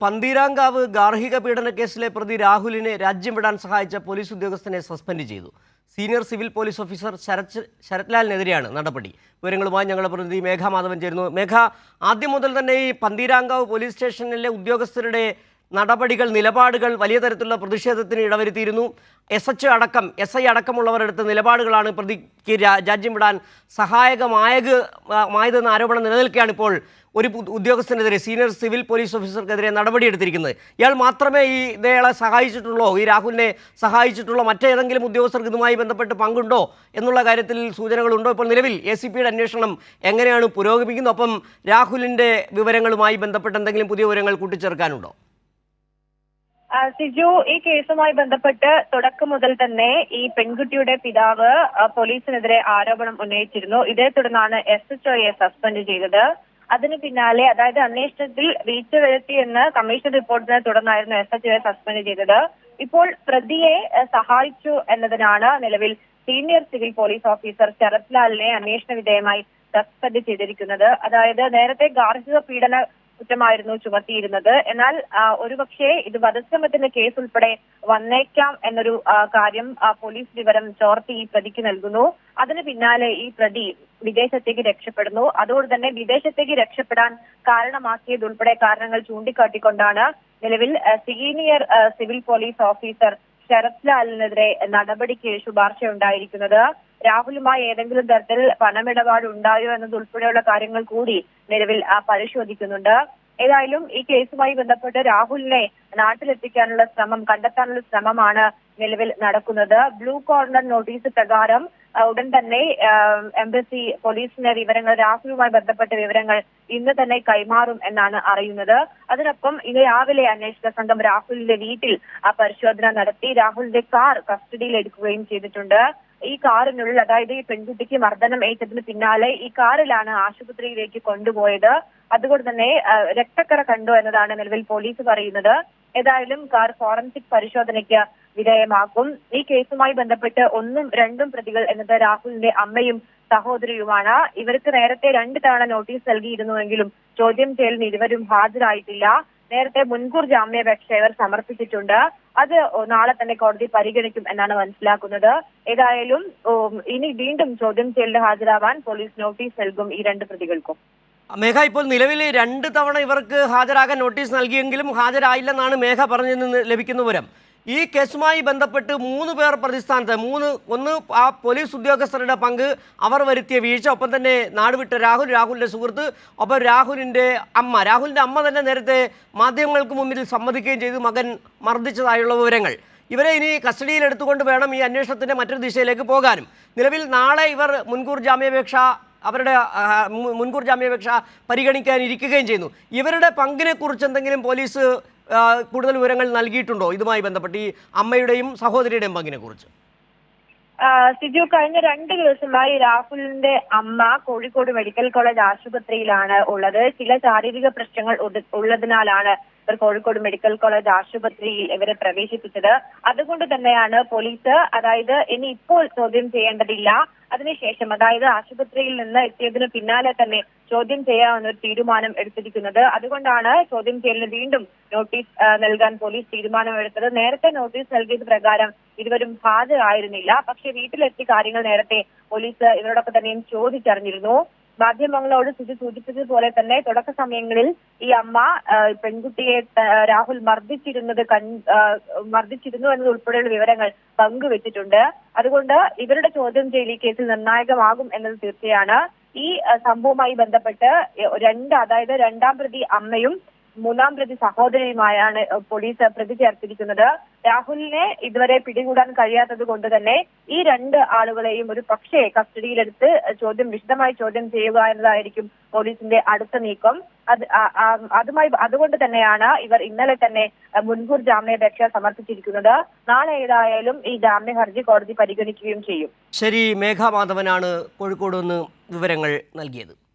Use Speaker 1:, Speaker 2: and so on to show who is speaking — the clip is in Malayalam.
Speaker 1: പന്തീരാങ്കാവ് ഗാർഹിക പീഡന കേസിലെ പ്രതി രാഹുലിനെ രാജ്യം വിടാൻ സഹായിച്ച പോലീസ് ഉദ്യോഗസ്ഥനെ സസ്പെൻഡ് ചെയ്തു. സീനിയർ സിവിൽ പോലീസ് ഓഫീസർ ശരത്ലാലിനെതിരെയാണ് നടപടി. വിവരങ്ങളുമായി ഞങ്ങളുടെ പ്രതിനിധി മേഘ മാധവൻ ചേരുന്നു. മേഘ, ആദ്യം മുതൽ തന്നെ ഈ പന്തീരാങ്കാവ് പോലീസ് സ്റ്റേഷനിലെ ഉദ്യോഗസ്ഥരുടെ നടപടികൾ, നിലപാടുകൾ വലിയ തരത്തിലുള്ള പ്രതിഷേധത്തിന് ഇടവരുത്തിയിരുന്നു. എസ് ഐ അടക്കമുള്ളവർ എടുത്ത നിലപാടുകളാണ് പ്രതിക്ക് രാജ്യം വിടാൻ സഹായകമായതെന്ന ആരോപണം നിലനിൽക്കുകയാണ്. ഇപ്പോൾ ഒരു ഉദ്യോഗസ്ഥനെതിരെ, സീനിയർ സിവിൽ പോലീസ് ഓഫീസർക്കെതിരെ നടപടിയെടുത്തിരിക്കുന്നത്. ഇയാൾ മാത്രമേ ഇയാളെ സഹായിച്ചിട്ടുള്ളൂ? ഈ രാഹുലിനെ സഹായിച്ചിട്ടുള്ള മറ്റേതെങ്കിലും ഉദ്യോഗസ്ഥർക്ക് ഇതുമായി ബന്ധപ്പെട്ട് പങ്കുണ്ടോ എന്നുള്ള കാര്യത്തിൽ സൂചനകളുണ്ടോ? ഇപ്പോൾ നിലവിൽ ACPയുടെ അന്വേഷണം എങ്ങനെയാണ് പുരോഗമിക്കുന്നത്? ഒപ്പം രാഹുലിൻ്റെ വിവരങ്ങളുമായി ബന്ധപ്പെട്ട് എന്തെങ്കിലും പുതിയ വിവരങ്ങൾ കൂട്ടിച്ചേർക്കാനുണ്ടോ?
Speaker 2: സിജു, ഈ കേസുമായി ബന്ധപ്പെട്ട് തുടക്കം മുതൽ തന്നെ ഈ പെൺകുട്ടിയുടെ പിതാവ് പോലീസിനെതിരെ ആരോപണം ഉന്നയിച്ചിരുന്നു. ഇതേ തുടർന്നാണ് SHOയെ സസ്പെൻഡ് ചെയ്തത്. അതിന് പിന്നാലെ, അതായത് അന്വേഷണത്തിൽ വീഴ്ച വരുത്തിയെന്ന് കമ്മീഷൻ റിപ്പോർട്ടിനെ തുടർന്നായിരുന്നു SHOയെ സസ്പെൻഡ് ചെയ്തത്. ഇപ്പോൾ പ്രതിയെ സഹായിച്ചു എന്നതിനാണ് നിലവിൽ സീനിയർ സിവിൽ പോലീസ് ഓഫീസർ ശരത്ലാലിനെ അന്വേഷണ വിധേയമായി സസ്പെൻഡ് ചെയ്തിരിക്കുന്നത്. അതായത് നേരത്തെ ഗാർഹിക പീഡന കുറ്റമായിരുന്നു ചുമത്തിയിരുന്നത്. എന്നാൽ ഒരുപക്ഷെ ഇത് വധശ്രമത്തിന്റെ കേസ് ഉൾപ്പെടെ വന്നേക്കാം എന്നൊരു കാര്യം പോലീസ് വിവരം ചോർത്തി ഈ പ്രതിക്ക് നൽകുന്നു. അതിന് പിന്നാലെ ഈ പ്രതി വിദേശത്തേക്ക് രക്ഷപ്പെടുന്നു. അതുകൊണ്ട് തന്നെ വിദേശത്തേക്ക് രക്ഷപ്പെടാൻ കാരണമാക്കിയതുൾപ്പെടെ കാരണങ്ങൾ ചൂണ്ടിക്കാട്ടിക്കൊണ്ടാണ് നിലവിൽ സീനിയർ സിവിൽ പോലീസ് ഓഫീസർ ശരത്ലാലിനെതിരെ നടപടിക്ക് ശുപാർശ ഉണ്ടായിരിക്കുന്നത്. രാഹുലുമായി ഏതെങ്കിലും തരത്തിൽ പണമിടപാട് ഉണ്ടായോ എന്നതുൾപ്പെടെയുള്ള കാര്യങ്ങൾ കൂടി നിലവിൽ പരിശോധിക്കുന്നുണ്ട്. ഏതായാലും ഈ കേസുമായി ബന്ധപ്പെട്ട് രാഹുലിനെ നാട്ടിലെത്തിക്കാനുള്ള കണ്ടെത്താനുള്ള ശ്രമമാണ് നിലവിൽ നടക്കുന്നത്. ബ്ലൂ കോർണർ നോട്ടീസ് പ്രകാരം ഉടൻ തന്നെ എംബസി പോലീസിന്റെ വിവരങ്ങൾ, രാഹുലുമായി ബന്ധപ്പെട്ട വിവരങ്ങൾ ഇന്ന് തന്നെ കൈമാറും എന്നാണ് അറിയുന്നത്. അതിനൊപ്പം ഇന്ന് രാവിലെ അന്വേഷണ സംഘം രാഹുലിന്റെ വീട്ടിൽ പരിശോധന നടത്തി രാഹുലിന്റെ കാർ കസ്റ്റഡിയിൽ എടുക്കുകയും ചെയ്തിട്ടുണ്ട്. ഈ കാറിനുള്ളിൽ, അതായത് ഈ പെൺകുട്ടിക്ക് മർദ്ദനം ഏറ്റതിന് പിന്നാലെ ഈ കാറിലാണ് ആശുപത്രിയിലേക്ക് കൊണ്ടുപോയത്. അതുകൊണ്ട് തന്നെ രക്തക്കറ കണ്ടു എന്നതാണ് നിലവിൽ പോലീസ് പറയുന്നത്. ഏതായാലും കാർ ഫോറൻസിക് പരിശോധനയ്ക്ക് വിധേയമാക്കും. ഈ കേസുമായി ബന്ധപ്പെട്ട് 1ഉം 2ഉം പ്രതികൾ എന്നത് രാഹുലിന്റെ അമ്മയും സഹോദരിയുമാണ്. ഇവർക്ക് നേരത്തെ 2 തവണ നോട്ടീസ് നൽകിയിരുന്നുവെങ്കിലും ചോദ്യം ചെയ്യലിന് ഇരുവരും ഹാജരായിട്ടില്ല. നേരത്തെ മുൻകൂർ ജാമ്യാപേക്ഷ ഇവർ സമർപ്പിച്ചിട്ടുണ്ട്. അത് നാളെ തന്നെ കോടതി പരിഗണിക്കും എന്നാണ് മനസ്സിലാക്കുന്നത്. ഏതായാലും ഇനി വീണ്ടും ചോദ്യം ചെയ്യലിന് ഹാജരാവാൻ പോലീസ് നോട്ടീസ് നൽകും ഈ 2 പ്രതികൾക്കും.
Speaker 1: മേഘ, ഇപ്പോൾ നിലവിൽ 2 തവണ ഇവർക്ക് ഹാജരാകാൻ നോട്ടീസ് നൽകിയെങ്കിലും ഹാജരായില്ലെന്നാണ് മേഘ പറഞ്ഞതിൽ ലഭിക്കുന്ന വിവരം. ഈ കേസുമായി ബന്ധപ്പെട്ട് 3 പേർ പ്രതിസ്ഥാനത്ത്, ഒന്ന് ആ പോലീസ് ഉദ്യോഗസ്ഥരുടെ പങ്ക്, അവർ വരുത്തിയ വീഴ്ച, ഒപ്പം തന്നെ നാടുവിട്ട രാഹുലിൻ്റെ സുഹൃത്ത്, ഒപ്പം രാഹുലിൻ്റെ അമ്മ തന്നെ നേരത്തെ മാധ്യമങ്ങൾക്ക് മുന്നിൽ സമ്മതിക്കുകയും ചെയ്തു മകൻ മർദ്ദിച്ചതായുള്ള വിവരങ്ങൾ. ഇവരെ ഇനി കസ്റ്റഡിയിൽ എടുത്തുകൊണ്ട് വേണം ഈ അന്വേഷണത്തിൻ്റെ മറ്റൊരു ദിശയിലേക്ക് പോകാനും. നിലവിൽ നാളെ ഇവർ മുൻകൂർ ജാമ്യാപേക്ഷ പരിഗണിക്കാനിരിക്കുകയും ചെയ്യുന്നു. ഇവരുടെ പങ്കിനെക്കുറിച്ച് എന്തെങ്കിലും പോലീസ് കൂടുതൽ വിവരങ്ങൾ നൽകിയിട്ടുണ്ടോ? ഇതുമായി ബന്ധപ്പെട്ട് ഈ അമ്മയുടെയും സഹോദരിയുടെയും പങ്കിനെ കുറിച്ച്.
Speaker 2: സിജു, കഴിഞ്ഞ 2 ദിവസമായി രാഹുലിന്റെ അമ്മ കോഴിക്കോട് മെഡിക്കൽ കോളേജ് ആശുപത്രിയിലാണ് ഉള്ളത്. ചില ശാരീരിക പ്രശ്നങ്ങൾ ഉള്ളതിനാലാണ് ഇവർ കോഴിക്കോട് മെഡിക്കൽ കോളേജ് ആശുപത്രിയിൽ ഇവരെ പ്രവേശിപ്പിച്ചത്. അതുകൊണ്ട് തന്നെയാണ് പോലീസ്, അതായത് ഇനി ഇപ്പോൾ ചോദ്യം ചെയ്യേണ്ടതില്ല, അതിനുശേഷം, അതായത് ആശുപത്രിയിൽ നിന്ന് എത്തിയതിന് പിന്നാലെ തന്നെ ചോദ്യം ചെയ്യാമെന്നൊരു തീരുമാനം എടുത്തിരിക്കുന്നത്. അതുകൊണ്ടാണ് ചോദ്യം ചെയ്യലിന് വീണ്ടും നോട്ടീസ് നൽകാൻ പോലീസ് തീരുമാനമെടുത്തത്. നേരത്തെ നോട്ടീസ് നൽകിയത് പ്രകാരം ഇരുവരും ഹാജരായിരുന്നില്ല. പക്ഷേ വീട്ടിലെത്തി കാര്യങ്ങൾ നേരത്തെ പോലീസ് ഇവരോടൊപ്പം തന്നെയും ചോദിച്ചറിഞ്ഞിരുന്നു. മാധ്യമങ്ങളോട് സൂചിപ്പിച്ചതുപോലെ തന്നെ തുടക്ക സമയങ്ങളിൽ ഈ അമ്മ പെൺകുട്ടിയെ രാഹുൽ മർദ്ദിച്ചിരുന്നു എന്നതുൾപ്പെടെയുള്ള വിവരങ്ങൾ പങ്കുവെച്ചിട്ടുണ്ട്. അതുകൊണ്ട് ഇവരുടെ ചോദ്യം ചെയ്യൽ ഈ കേസിൽ നിർണായകമാകും എന്നത് തീർച്ചയാണ്. ഈ സംഭവവുമായി ബന്ധപ്പെട്ട് അതായത് 2ാം പ്രതി അമ്മയും 3ാം പ്രതി സഹോദരിയുമായാണ് പോലീസ് പ്രതി ചേർത്തിരിക്കുന്നത്. രാഹുലിനെ ഇതുവരെ പിടികൂടാൻ കഴിയാത്തത് കൊണ്ട് തന്നെ ഈ 2 ആളുകളെയും ഒരു പക്ഷേ കസ്റ്റഡിയിലെടുത്ത് വിശദമായി ചോദ്യം ചെയ്യുക എന്നതായിരിക്കും പോലീസിന്റെ അടുത്ത നീക്കം. അതുകൊണ്ട് തന്നെയാണ് ഇവർ ഇന്നലെ തന്നെ മുൻകൂർ ജാമ്യാപേക്ഷ സമർപ്പിച്ചിരിക്കുന്നത്. നാളെ ഏതായാലും ഈ ജാമ്യ ഹർജി കോടതി പരിഗണിക്കുകയും ചെയ്യും.
Speaker 1: ശരി, മേഘ മാധവനാണ് കോഴിക്കോട് നിന്ന് വിവരങ്ങൾ നൽകിയത്.